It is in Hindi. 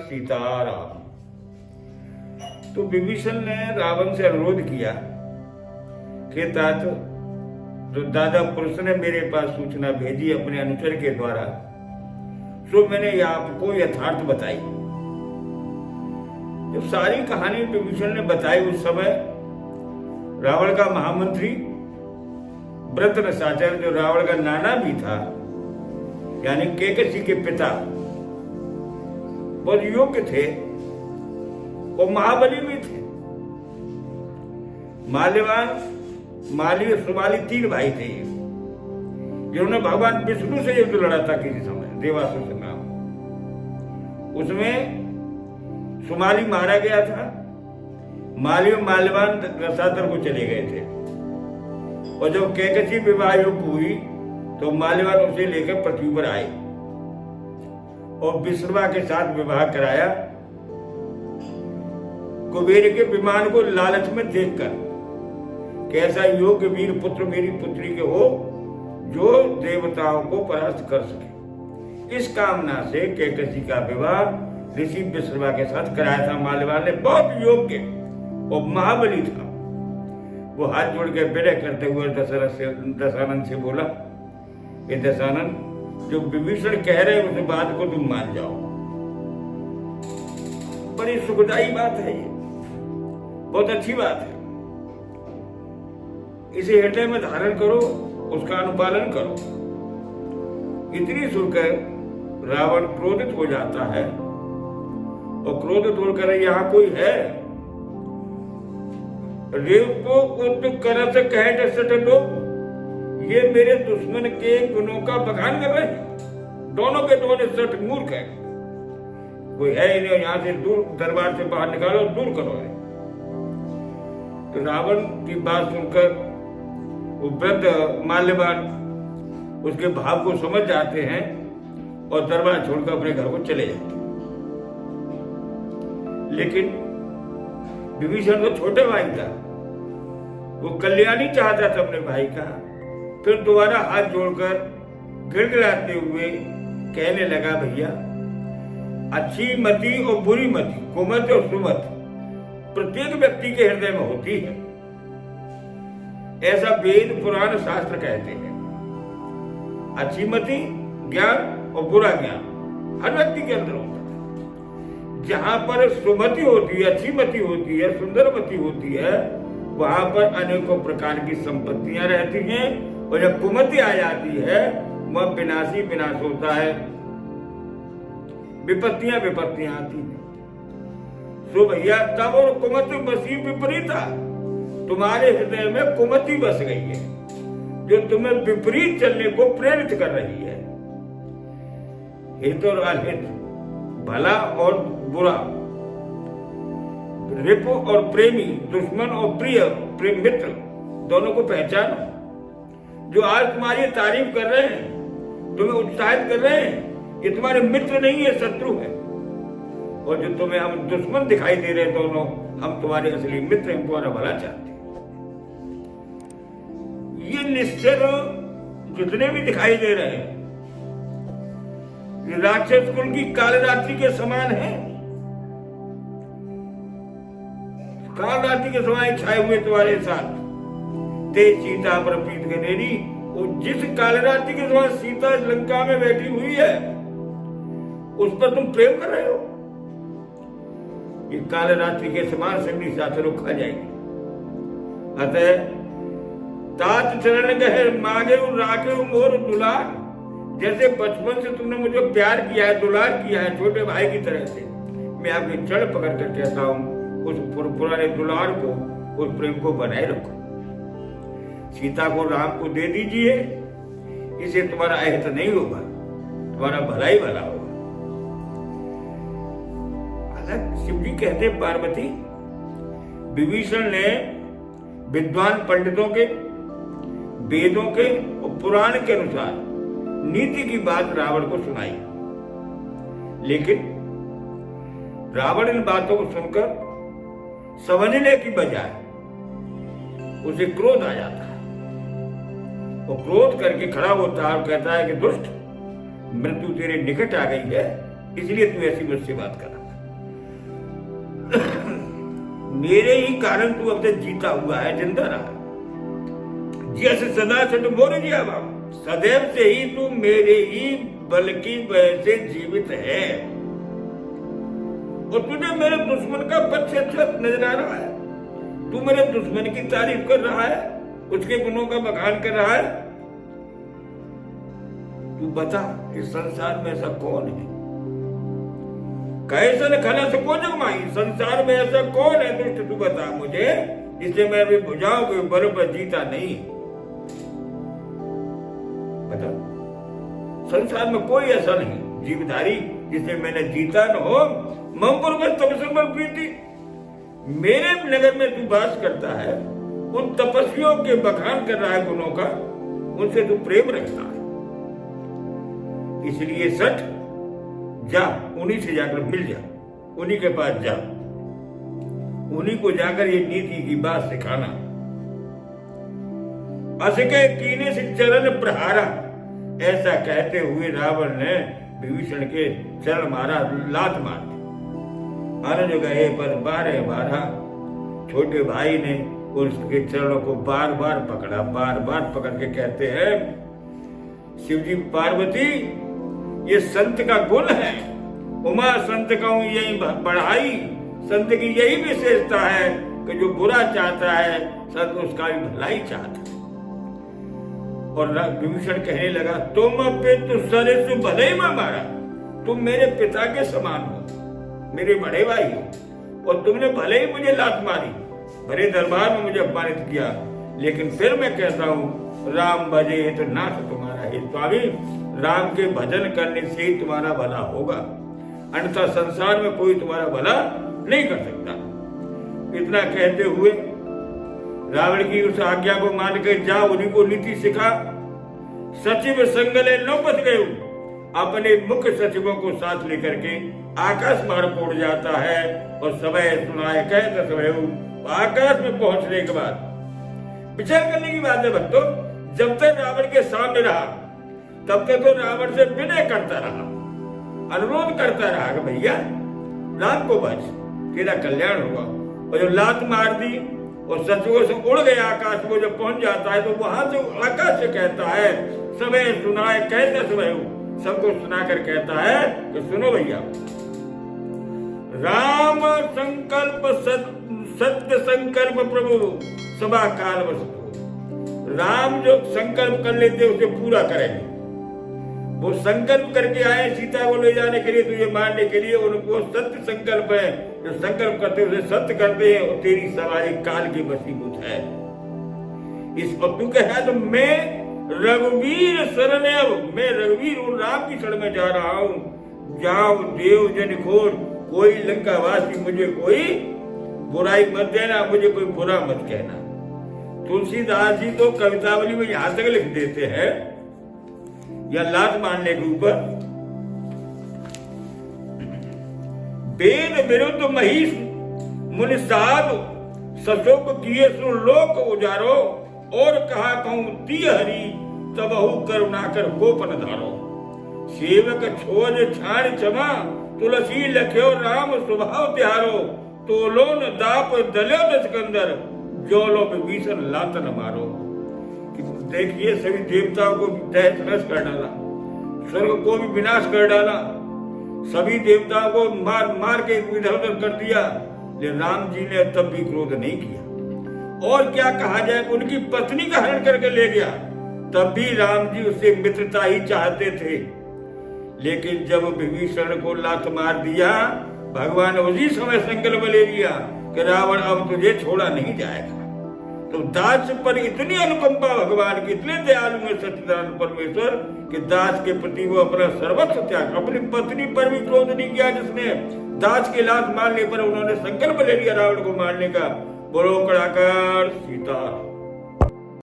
सीताराम। तो विभीषण ने रावण से अनुरोध किया कि तात जो दादा पुरुष ने मेरे पास सूचना भेजी अपने अनुचर के द्वारा, सो मैंने आपको यथार्थ बताई। जब सारी कहानी विभीषण ने बताई उस समय रावण का महामंत्री वृत्रसाचर, जो रावण का नाना भी था, यानी केकसी के पिता, बहुत योग्य थे और महाबली भी थे। माल्यवान, माली और सुमाली 3 भाई थे जिन्होंने भगवान विष्णु से युद्ध लड़ा था किसी समय, देवासुर संग्राम। उसमें सुमाली मारा गया था, माली और माल्यवान रसातल को चले गए थे। और जब केकसी विवाह योग्य हुई तो माल्यवान उसे लेकर पृथ्वी पर आए और विश्रवा के साथ विवाह कराया। कुबेर के विमान को लालच में देखकर कि ऐसा योग्य वीर पुत्र मेरी पुत्री के हो जो देवताओं को परास्त कर सके, इस कामना से केकसी का विवाह ऋषि विश्रवा के साथ कराया था। माल्यवान ने बहुत योग्य और महाबली था। वो हाथ जोड़ के विनय करते हुए दशानन से बोला, ये दशानन, जो विभीषण कह रहे उस बात को तुम मान जाओ। बड़ी सुखदायी बात है ये, बहुत अच्छी बात है। इसे हृदय में धारण करो, उसका अनुपालन करो। इतनी सुनकर रावण क्रोधित हो जाता है और क्रोधित होकर यहाँ कोई है रेवको उत करत कहत सटलो, ये मेरे दुश्मन के गुणों का बखान कर रहे हैं। दोनों के दोनों सट मूर्ख है, कोई है इन्हें यहाँ से दूर, दरबार से बाहर निकालो, दूर करो है। तो रावण की बात सुनकर वो वृद्ध माल्यवान उसके भाव को समझ जाते हैं और दरबार छोड़कर अपने घर को चले जाते हैं। लेकिन विभीषण तो छोटे भाई था, वो कल्याणी चाहता था अपने भाई का। फिर दोबारा हाथ जोड़कर गिड़गिड़ाते हुए कहने लगा, भैया, अच्छी मति और बुरी मति, कुमति और सुमति प्रत्येक व्यक्ति के हृदय में होती है, ऐसा वेद पुराण शास्त्र कहते हैं। अच्छी मति ज्ञान और बुरा ज्ञान हर व्यक्ति के अंदर होता है। जहां पर सुमति होती है, अच्छी मति होती है, सुंदर मति होती है, वहां पर अनेकों प्रकार की संपत्तियां रहती हैं। और जब कुमति आ जाती है वह विनाशी विनाश होता है, विपत्तियां विपत्तियां आती हैं। सो भैया, तब और कुमति बसी विपरीता, तुम्हारे हृदय में कुमति बस गई है जो तुम्हें विपरीत चलने को प्रेरित कर रही है। हित और अहित, भला और बुरा, रिपु और प्रेमी, दुश्मन और प्रिय मित्र, दोनों को पहचानो। जो आज तुम्हारी तारीफ कर रहे हैं, तुम्हें उत्साहित कर रहे हैं, ये तुम्हारे मित्र नहीं है, शत्रु है। और जो तुम्हें हम दुश्मन दिखाई दे रहे हैं दोनों, हम तुम्हारे असली मित्र हैं, तुम्हारा भला चाहते हैं। ये निश्चर जितने भी दिखाई दे रहे हैं राक्षस कुल की कालरात्रि के समान है। कालरात्रि के समान छाए हुए तुम्हारे साथ, तेज सीता पर प्रीत गनेरी। और जिस कालरात्रि के समान सीता लंका में बैठी हुई है, उस पर तुम प्रेम कर रहे हो। ये कालरात्रि के समान सगनी साथरों खा जाएगी। अतः तात चरण गहे मांगे राखे मोर दुलार, जैसे बचपन से तुमने मुझे प्यार किया है, दुलार किया है, छोटे भाई की तरह से, मैं आपकी जड़ पकड़ कर कहता हूं, उस पुराने दुलार को, उस प्रेम को बनाए रखो। सीता को राम को दे दीजिए, इसे तुम्हारा अहित नहीं होगा, तुम्हारा भला ही भला होगा। अलग शिव जी कहते पार्वती, विभीषण ने विद्वान पंडितों के, वेदों के और पुराण के अनुसार नीति की बात रावण को सुनाई। लेकिन रावण इन बातों को सुनकर समझने की बजाय उसे क्रोध आ जाता है। वो क्रोध करके खड़ा होता है और कहता है कि दुष्ट, मृत्यु तेरे निकट आ गई है, इसलिए तू ऐसी मुझसे बात कर रहा है। मेरे ही कारण तू अब तक जीता हुआ है, जिंदा रहा। जैसे सदा छठ मोर जिया बाप, सदैव से ही तू मेरे ही बल की वजह से जीवित है। और तुझे मेरे दुश्मन का पक्ष अच्छा नजर आ रहा है। तू मेरे दुश्मन की तारीफ कर रहा है, उसके गुणों का बखान कर रहा है। तू बता, इस संसार में ऐसा कौन है? कैसन खलस को जगमाई, संसार में ऐसा कौन है दुष्ट? तू बता मुझे, जिसे मैं भी बुझाऊं कोई बल पर जीता नहीं। बता, संसार में कोई ऐसा नहीं जीवधारी जिसे मैंने जीता न हो। ममपुर में तपस्या प्रीति, मेरे नगर में तू वास करता है, उन तपस्वियों के बखान कर रहा है गुणों का, उनसे तू प्रेम रखता है। इसलिए सठ जा, उन्हीं से जाकर मिल जा, उन्हीं के पास जा, उन्हीं को जाकर ये नीति की बात सिखाना। असके कीने से चरण प्रहारा, ऐसा कहते हुए रावण ने विभीषण के चरण मारा, लात मार। अनुज गए पर 12 छोटे भाई ने उसके चरणों को बार बार पकड़ा, बार बार पकड़ के कहते हैं, शिवजी पार्वती ये संत का गुण है। उमा संत का यही बढ़ाई, संत की यही विशेषता है कि जो बुरा चाहता है संत उसका भी भलाई चाहता है। और विभीषण कहने लगा, तुम पे तो सरे से भले ही मैं मारा, तुम मेरे पिता के समान हो, मेरे बड़े भाई हो, और तुमने भले ही मुझे लात मारी, बड़े दरबार में मुझे अपमानित किया, लेकिन फिर मैं कहता हूँ राम भजे है तो नाथ तुम्हारा है। स्वामी, राम के भजन करने से ही तुम्हारा भला होगा, अन्यथा संसार में कोई तुम्हारा भला नहीं कर सकता। इतना कहते हुए रावण की उस आज्ञा को मानकर जा, उन्हीं को नीति सिखा। सचिव संगले नौबत गए, अपने मुख्य सचिवों को साथ लेकर के आकाश मार्ग उड़ जाता है। और समय सुनाए कहते समय आकाश में पहुंचने के बाद विचार करने की बात है भक्तों, जब तक रावण के सामने रहा तब तक तो रावण से विनय करता रहा, अनुरोध करता रहा कि भैया राम को बच, तेरा कल्याण होगा। और जो लात मार दी और सचिवों से उड़ गया आकाश को, जब पहुंच जाता है तो वहां से आकाश से कहता है, समय सुनाए कहते समय सबको सुनाकर कहता है कि सुनो भैया, राम संकल्प सत्य संकल्प प्रभु सभा काल वस्तु। राम जो संकल्प कर लेते उसे पूरा करेंगे। वो संकल्प करके आए सीता को ले जाने के लिए, तुझे मारने के लिए, उनको सत्य संकल्प है, जो संकल्प करते उसे सत्य करते हैं। और तेरी सवारी काल की वशीभूत है। इस तू कहा तो मैं रघुवीर शरण, मैं रघुवीर और राम की शरण में जा रहा हूँ। जाओ देव जन खोर, कोई लंकावासी मुझे कोई बुराई मत देना, मुझे कोई बुरा मत कहना। तुलसीदास जी तो कवितावली में यहां तक लिख देते हैं, या लात मारने के ऊपर, वेद विरुद्ध महिष मुनि साधु सशोक किए सुन लोक उजारो। और कहा कहूं ती हरि तबहु करुणा कर गोपन धारो। सेवक छोज छाण क्षमा तुलसी लख्यो राम स्वभाव त्यारो। तोलो न दाप दल्यो दशकंदर जोलो विभीषण लातन मारो। देखिए सभी देवताओं को तहस नहस कर डाला, स्वर्ग को भी विनाश कर डाला, सभी देवताओं को मार मार के इधर उधर कर दिया, लेकिन राम जी ने तब भी क्रोध नहीं किया। और क्या कहा जाए, उनकी पत्नी का हरण करके ले गया, तब भी राम जी उससे मित्रता ही चाहते थे। लेकिन जब विभीषण को लात मार दिया, भगवान ने उसी समय संकल्प ले लिया कि रावण अब तुझे छोड़ा नहीं जाएगा। तो दास पर इतनी अनुकंपा भगवान की, इतने दयालु है सच्चिदानंद परमेश्वर कि दास के प्रति वो अपना सर्वस्व त्याग, अपनी पत्नी पर भी क्रोध नहीं किया, जिसने दास के लात मारने पर उन्होंने संकल्प ले लिया रावण को मारने का। बोलो कड़ाकर सीता।